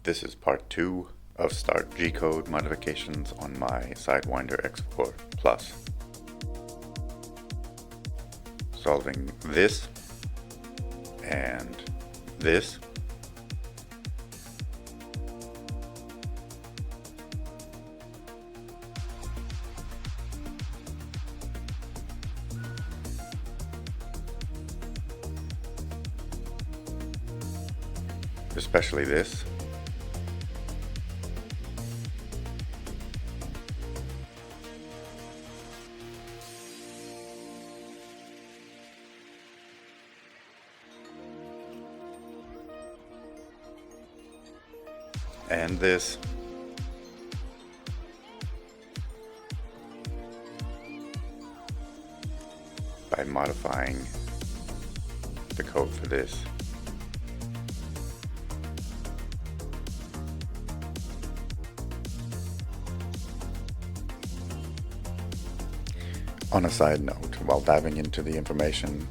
This is part 2 of Start Gcode modifications on my Sidewinder X4 Plus. Solving this and this. Especially this. And this. By modifying the code for this. On a side note, while diving into the information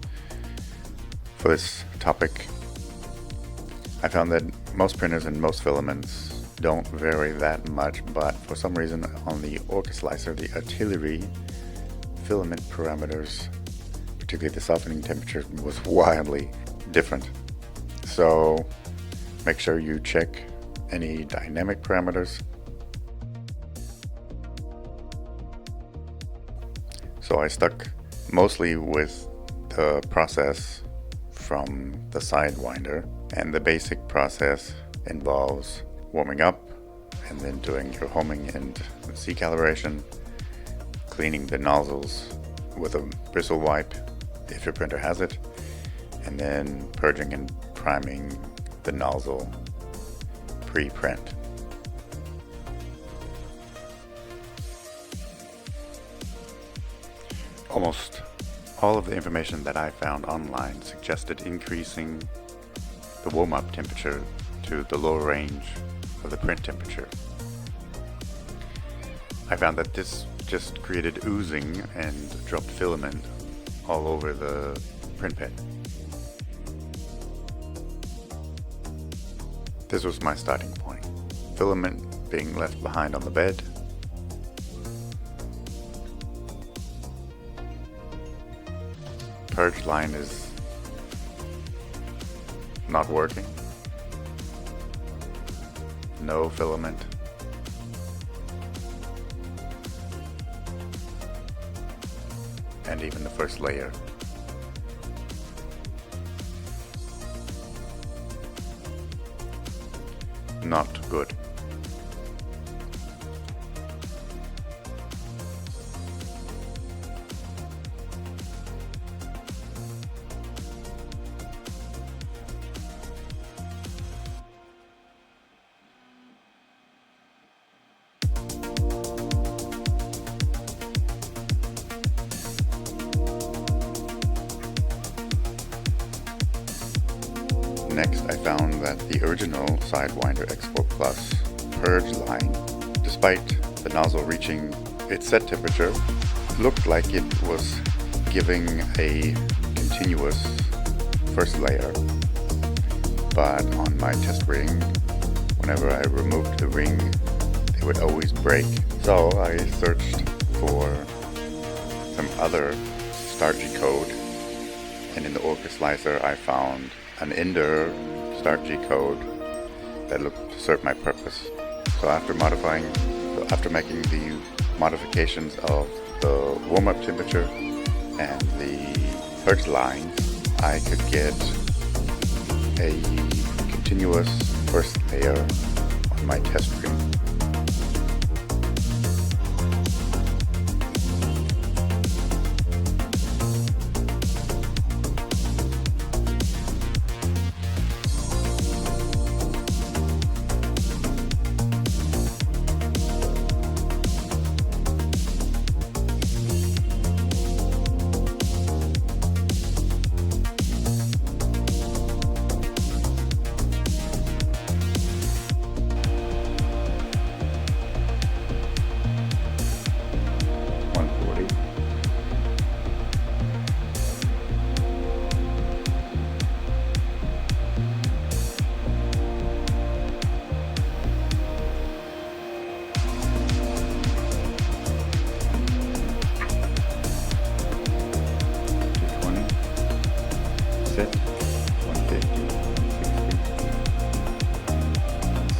for this topic, I found that most printers and most filaments don't vary that much, but for some reason on the Orca slicer, the artillery filament parameters, particularly the softening temperature, was wildly different. So make sure you check any dynamic parameters. So I stuck mostly with the process from the Sidewinder, and the basic process involves warming up and then doing your homing and C calibration, cleaning the nozzles with a bristle wipe if your printer has it, and then purging and priming the nozzle pre-print. Almost all of the information that I found online suggested increasing the warm-up temperature to the lower range of the print temperature. I found that this just created oozing and dropped filament all over the print bed. This was my starting point. Filament being left behind on the bed. Purge line is not working. No filament. And even the first layer. Not good. Next, I found that the original Sidewinder X4 Plus purge line, despite the nozzle reaching its set temperature, looked like it was giving a continuous first layer. But on my test ring, whenever I removed the ring, they would always break. So I searched for some other Start Gcode, and in the Orca slicer I found an Ender Start Gcode that looked to serve my purpose. So after making the modifications of the warm-up temperature and the purge lines, I could get a continuous first layer on my test ring.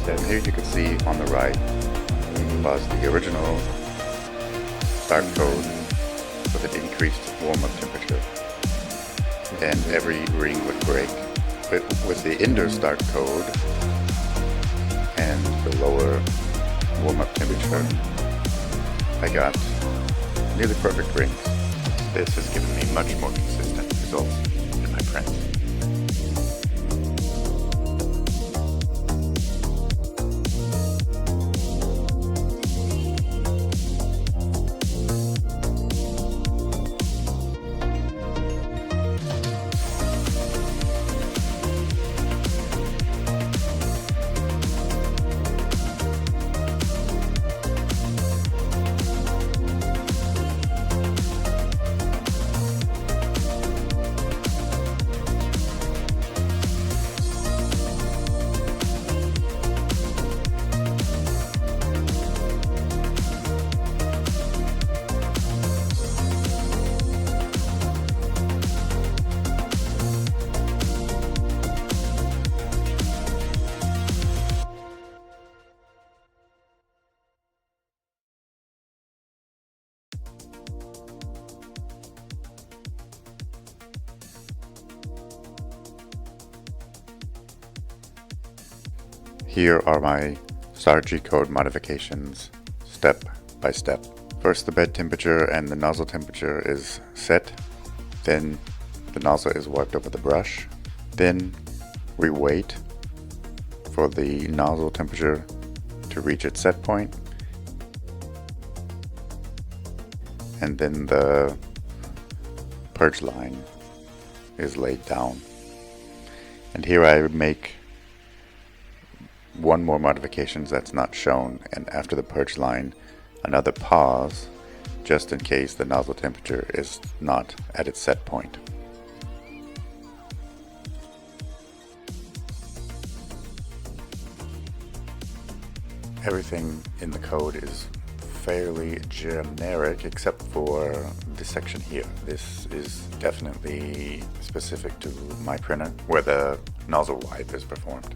And here you can see on the right was the original start code with an increased warm-up temperature, and every ring would break. But with the indoor start code and the lower warm-up temperature, I got nearly perfect rings. This has given me much more consistent results in my prints. Here are my Gcode modifications, step by step. First, the bed temperature and the nozzle temperature is set. Then the nozzle is wiped over the brush. Then we wait for the nozzle temperature to reach its set point. And then the purge line is laid down. And here I would make one more modification that's not shown, and after the purge line, another pause, just in case the nozzle temperature is not at its set point. Everything in the code is fairly generic except for this section here. This is definitely specific to my printer, where the nozzle wipe is performed.